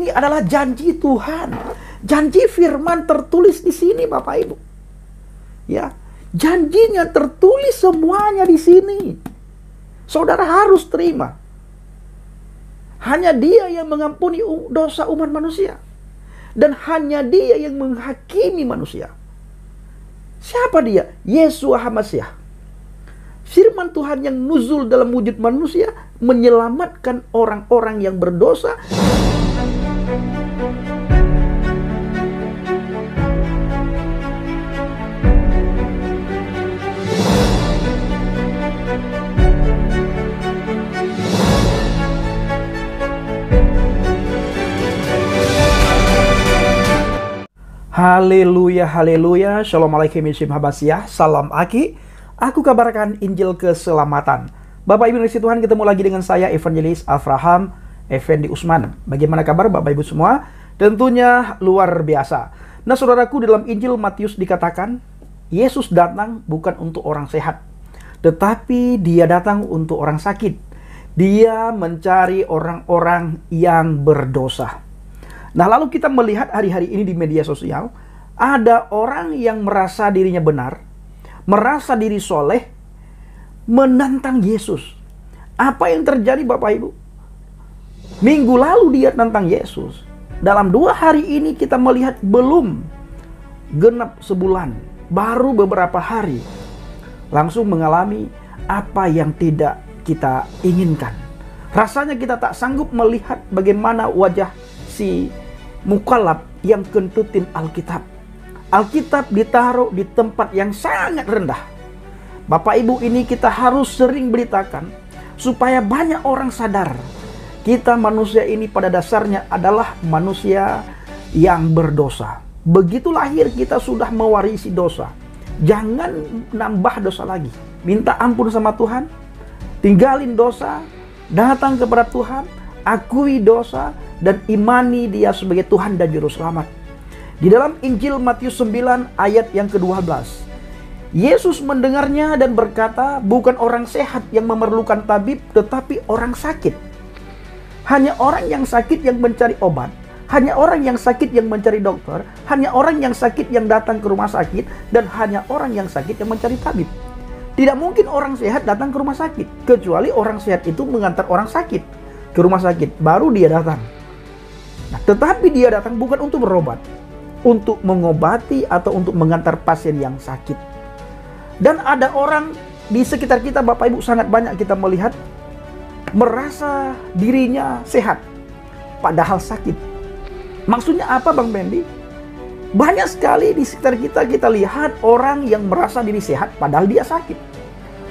Ini adalah janji Tuhan. Janji firman tertulis di sini Bapak Ibu. Ya, janjinya tertulis semuanya di sini. Saudara harus terima. Hanya Dia yang mengampuni dosa umat manusia. Dan hanya Dia yang menghakimi manusia. Siapa Dia? Yeshua HaMashiach. Firman Tuhan yang nuzul dalam wujud manusia menyelamatkan orang-orang yang berdosa. Haleluya, haleluya. Shalom-alaikum, salam Aki. Aku kabarkan Injil keselamatan. Bapak Ibu Yesus Tuhan, ketemu lagi dengan saya Evangelis Avraham Effendi Usman. Bagaimana kabar Bapak Ibu semua? Tentunya luar biasa. Nah saudaraku, dalam Injil Matius dikatakan Yesus datang bukan untuk orang sehat, tetapi Dia datang untuk orang sakit. Dia mencari orang-orang yang berdosa. Nah lalu kita melihat hari-hari ini di media sosial, ada orang yang merasa dirinya benar, merasa diri soleh, menantang Yesus. Apa yang terjadi Bapak Ibu? Minggu lalu dia tantang Yesus. Dalam 2 hari ini kita melihat belum genap sebulan, baru beberapa hari, langsung mengalami apa yang tidak kita inginkan. Rasanya kita tak sanggup melihat bagaimana wajah si mukallaf yang kentutin Alkitab. Alkitab ditaruh di tempat yang sangat rendah. Bapak Ibu, ini kita harus sering beritakan supaya banyak orang sadar. Kita manusia ini pada dasarnya adalah manusia yang berdosa. Begitu lahir kita sudah mewarisi dosa. Jangan nambah dosa lagi. Minta ampun sama Tuhan. Tinggalin dosa. Datang kepada Tuhan. Akui dosa dan imani Dia sebagai Tuhan dan Juru Selamat. Di dalam Injil Matius 9 ayat yang ke-12, Yesus mendengarnya dan berkata, bukan orang sehat yang memerlukan tabib, tetapi orang sakit. Hanya orang yang sakit yang mencari obat, hanya orang yang sakit yang mencari dokter, hanya orang yang sakit yang datang ke rumah sakit, dan hanya orang yang sakit yang mencari tabib. Tidak mungkin orang sehat datang ke rumah sakit, kecuali orang sehat itu mengantar orang sakit ke rumah sakit, baru dia datang. Nah, tetapi dia datang bukan untuk berobat, untuk mengobati atau untuk mengantar pasien yang sakit. Dan ada orang di sekitar kita Bapak Ibu, sangat banyak kita melihat merasa dirinya sehat, padahal sakit. Maksudnya apa Bang Bendi? Banyak sekali di sekitar kita lihat orang yang merasa diri sehat, padahal dia sakit.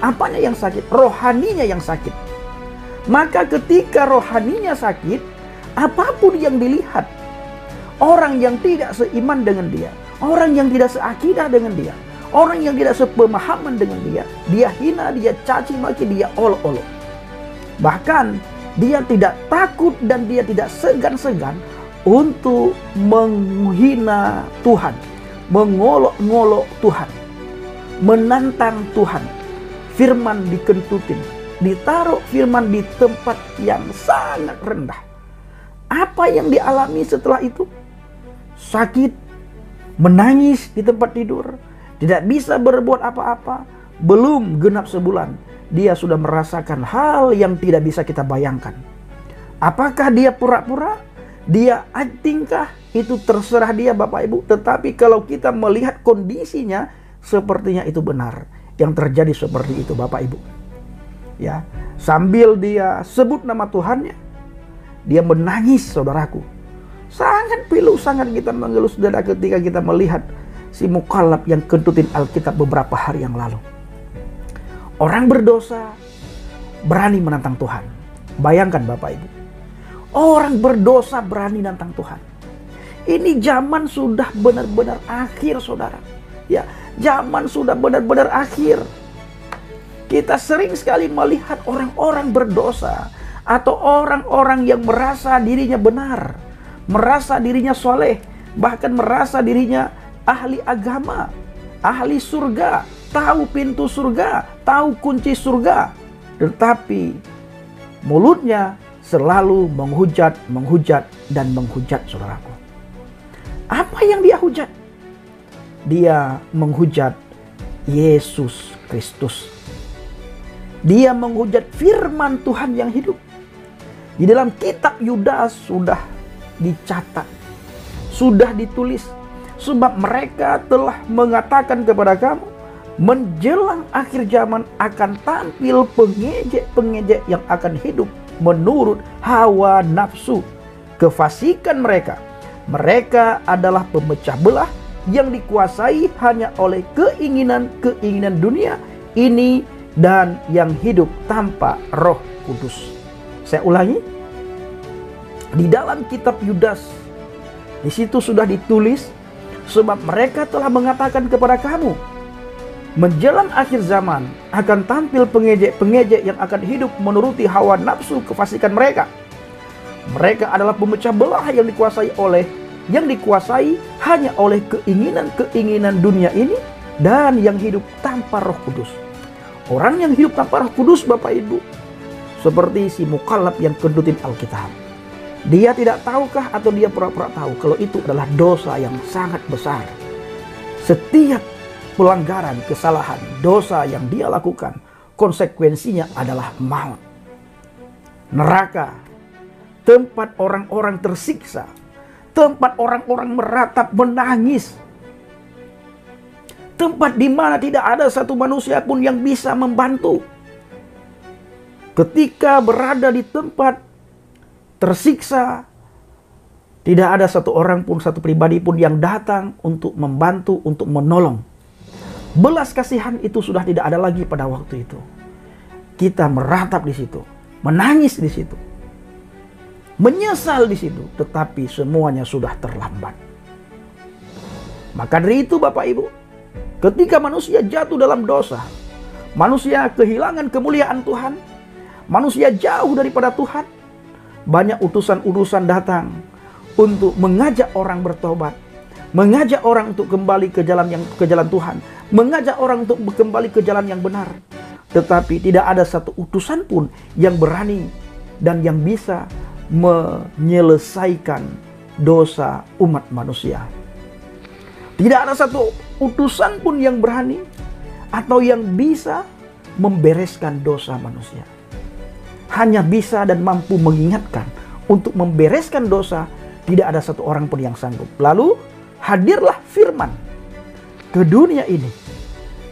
Apanya yang sakit? Rohaninya yang sakit. Maka ketika rohaninya sakit, apapun yang dilihat, orang yang tidak seiman dengan dia, orang yang tidak seakidah dengan dia, orang yang tidak sepemahaman dengan dia, dia hina, dia caci maki, dia olok-olok. Bahkan dia tidak takut dan dia tidak segan-segan untuk menghina Tuhan, mengolok-ngolok Tuhan, menantang Tuhan. Firman dikentutin, ditaruh firman di tempat yang sangat rendah. Apa yang dialami setelah itu? Sakit, menangis di tempat tidur, tidak bisa berbuat apa-apa. Belum genap sebulan, dia sudah merasakan hal yang tidak bisa kita bayangkan. Apakah dia pura-pura? Dia actingkah? Itu terserah dia Bapak Ibu. Tetapi kalau kita melihat kondisinya, sepertinya itu benar. Yang terjadi seperti itu Bapak Ibu. Ya, sambil dia sebut nama Tuhannya, dia menangis saudaraku. Sangat pilu, sangat kita mengelus dada ketika kita melihat si mukallaf yang kentutin Alkitab beberapa hari yang lalu. Orang berdosa berani menantang Tuhan. Bayangkan Bapak Ibu, orang berdosa berani menantang Tuhan. Ini zaman sudah benar-benar akhir saudara. Ya, zaman sudah benar-benar akhir. Kita sering sekali melihat orang-orang berdosa atau orang-orang yang merasa dirinya benar, merasa dirinya soleh, bahkan merasa dirinya ahli agama, ahli surga, tahu pintu surga, tahu kunci surga. Tetapi mulutnya selalu menghujat dan menghujat, saudaraku. Apa yang dia hujat? Dia menghujat Yesus Kristus. Dia menghujat firman Tuhan yang hidup. Di dalam kitab Yudas sudah dicatat, sudah ditulis, sebab mereka telah mengatakan kepada kamu, menjelang akhir zaman akan tampil pengejek-pengejek yang akan hidup menurut hawa nafsu kefasikan mereka. Mereka adalah pemecah belah yang dikuasai hanya oleh keinginan-keinginan dunia ini dan yang hidup tanpa Roh Kudus. Saya ulangi, di dalam kitab Yudas, di situ sudah ditulis, sebab mereka telah mengatakan kepada kamu, menjelang akhir zaman akan tampil pengejek-pengejek yang akan hidup menuruti hawa nafsu kefasikan mereka. Mereka adalah pemecah belah yang dikuasai hanya oleh keinginan-keinginan dunia ini dan yang hidup tanpa Roh Kudus. Orang yang hidup tanpa Roh Kudus, Bapak Ibu, seperti si mukallaf yang kedutin Alkitab. Dia tidak tahukah atau dia pura-pura tahu kalau itu adalah dosa yang sangat besar. Setiap pelanggaran, kesalahan, dosa yang dia lakukan, konsekuensinya adalah maut. Neraka, tempat orang-orang tersiksa, tempat orang-orang meratap menangis, tempat di mana tidak ada satu manusia pun yang bisa membantu. Ketika berada di tempat tersiksa, tidak ada satu orang pun, satu pribadi pun yang datang untuk membantu, untuk menolong. Belas kasihan itu sudah tidak ada lagi pada waktu itu. Kita meratap di situ, menangis di situ, menyesal di situ, tetapi semuanya sudah terlambat. Maka dari itu, Bapak Ibu, ketika manusia jatuh dalam dosa, manusia kehilangan kemuliaan Tuhan, manusia jauh daripada Tuhan, banyak utusan-utusan datang untuk mengajak orang bertobat, mengajak orang untuk kembali ke jalan Tuhan, mengajak orang untuk kembali ke jalan yang benar. Tetapi tidak ada satu utusan pun yang berani dan yang bisa menyelesaikan dosa umat manusia. Tidak ada satu utusan pun yang berani atau yang bisa membereskan dosa manusia. Hanya bisa dan mampu mengingatkan. Untuk membereskan dosa, tidak ada satu orang pun yang sanggup. Lalu hadirlah firman ke dunia ini.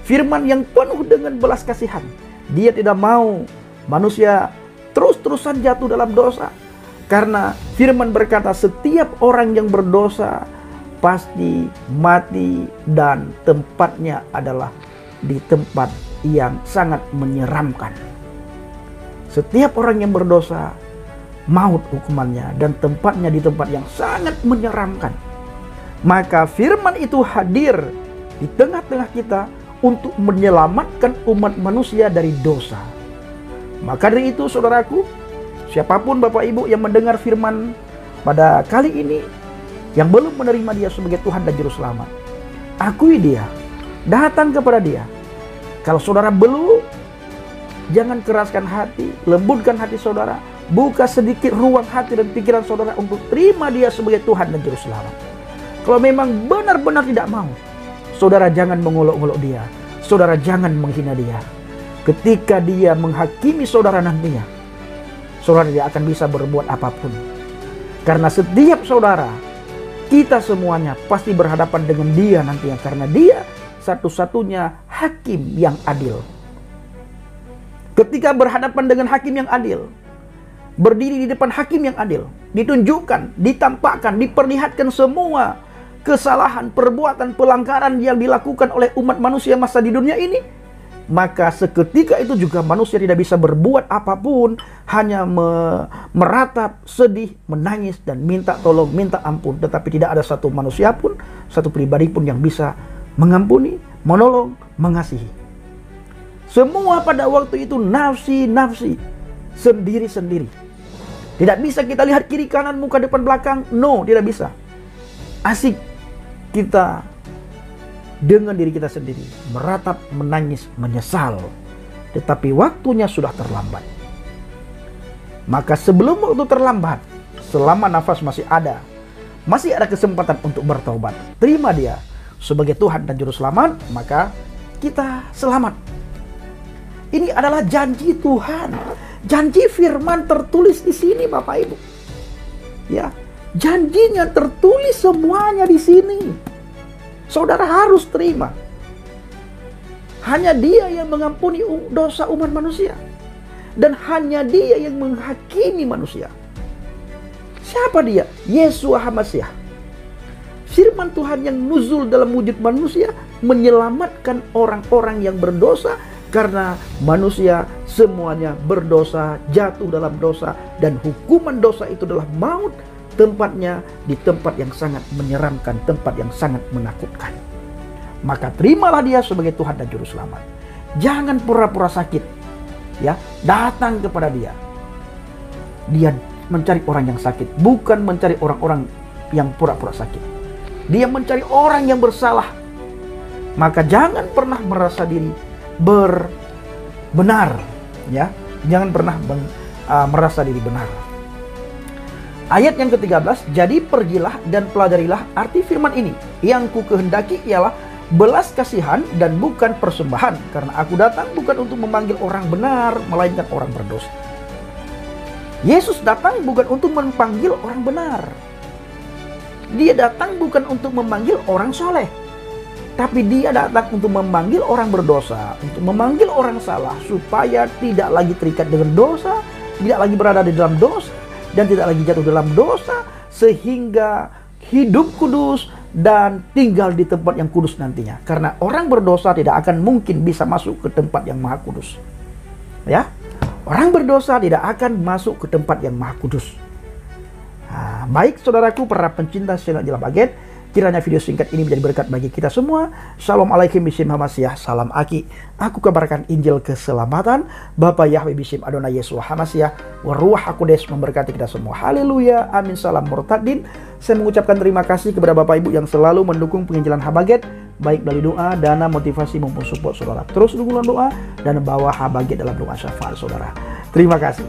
Firman yang penuh dengan belas kasihan. Dia tidak mau manusia terus-terusan jatuh dalam dosa. Karena firman berkata, setiap orang yang berdosa pasti mati, dan tempatnya adalah di tempat yang sangat menyeramkan. Setiap orang yang berdosa, maut hukumannya, dan tempatnya di tempat yang sangat menyeramkan. Maka firman itu hadir di tengah-tengah kita untuk menyelamatkan umat manusia dari dosa. Maka dari itu, saudaraku, siapapun Bapak Ibu yang mendengar firman pada kali ini, yang belum menerima Dia sebagai Tuhan dan Juru Selamat, akui Dia, datang kepada Dia. Kalau saudara belum, jangan keraskan hati, lembutkan hati saudara, buka sedikit ruang hati dan pikiran saudara untuk terima Dia sebagai Tuhan dan Juru Selamat. Kalau memang benar-benar tidak mau, saudara jangan mengolok-olok Dia, saudara jangan menghina Dia. Ketika Dia menghakimi saudara nantinya, saudara tidak akan bisa berbuat apapun. Karena setiap saudara, kita semuanya pasti berhadapan dengan Dia nantinya, karena Dia satu-satunya hakim yang adil. Ketika berhadapan dengan hakim yang adil, berdiri di depan hakim yang adil, ditunjukkan, ditampakkan, diperlihatkan semua kesalahan, perbuatan, pelanggaran yang dilakukan oleh umat manusia masa di dunia ini, maka seketika itu juga manusia tidak bisa berbuat apapun, hanya meratap, sedih, menangis, dan minta tolong, minta ampun. Tetapi tidak ada satu manusia pun, satu pribadi pun yang bisa mengampuni, menolong, mengasihi. Semua pada waktu itu nafsi-nafsi, sendiri-sendiri. Tidak bisa kita lihat kiri kanan, muka depan belakang. No, tidak bisa. Asik kita dengan diri kita sendiri, meratap, menangis, menyesal. Tetapi waktunya sudah terlambat. Maka sebelum waktu terlambat, selama nafas masih ada kesempatan untuk bertobat. Terima Dia sebagai Tuhan dan Juru Selamat, maka kita selamat. Ini adalah janji Tuhan, janji firman tertulis di sini, Bapak Ibu. Ya, janjinya tertulis semuanya di sini. Saudara harus terima. Hanya Dia yang mengampuni dosa umat manusia, dan hanya Dia yang menghakimi manusia. Siapa Dia? Yesua HaMasiah. Firman Tuhan yang nuzul dalam wujud manusia menyelamatkan orang-orang yang berdosa, karena manusia semuanya berdosa, jatuh dalam dosa, dan hukuman dosa itu adalah maut, tempatnya di tempat yang sangat menyeramkan, tempat yang sangat menakutkan. Maka terimalah Dia sebagai Tuhan dan Juru Selamat. Jangan pura-pura sakit. Ya, datang kepada Dia. Dia mencari orang yang sakit, bukan mencari orang-orang yang pura-pura sakit. Dia mencari orang yang bersalah. Maka jangan pernah merasa diri benar, ya. Jangan pernah merasa diri benar. Ayat yang ke-13, jadi pergilah dan pelajarilah arti firman ini. Yang ku kehendaki ialah belas kasihan dan bukan persembahan, karena aku datang bukan untuk memanggil orang benar, melainkan orang berdosa. Yesus datang bukan untuk memanggil orang benar. Dia datang bukan untuk memanggil orang soleh, tapi Dia datang untuk memanggil orang berdosa, untuk memanggil orang salah, supaya tidak lagi terikat dengan dosa, tidak lagi berada di dalam dosa, dan tidak lagi jatuh dalam dosa, sehingga hidup kudus dan tinggal di tempat yang kudus nantinya. Karena orang berdosa tidak akan mungkin bisa masuk ke tempat yang maha kudus. Ya, orang berdosa tidak akan masuk ke tempat yang maha kudus. Nah, baik saudaraku, para pencinta channel Injil Baget, kiranya video singkat ini menjadi berkat bagi kita semua. Shalom alaikum bishim hamasiah, salam aki. Aku kabarkan Injil keselamatan. Bapa Yahweh bishim Adonai Yesua HaMasiah, Waruah Hakodes memberkati kita semua. Haleluya, amin, salam murtadin. Saya mengucapkan terima kasih kepada Bapak Ibu yang selalu mendukung penginjilan Habaget, baik melalui doa, dana, motivasi maupun support saudara. Terus dukungan doa dan bawa Habaget dalam doa syafaat saudara. Terima kasih.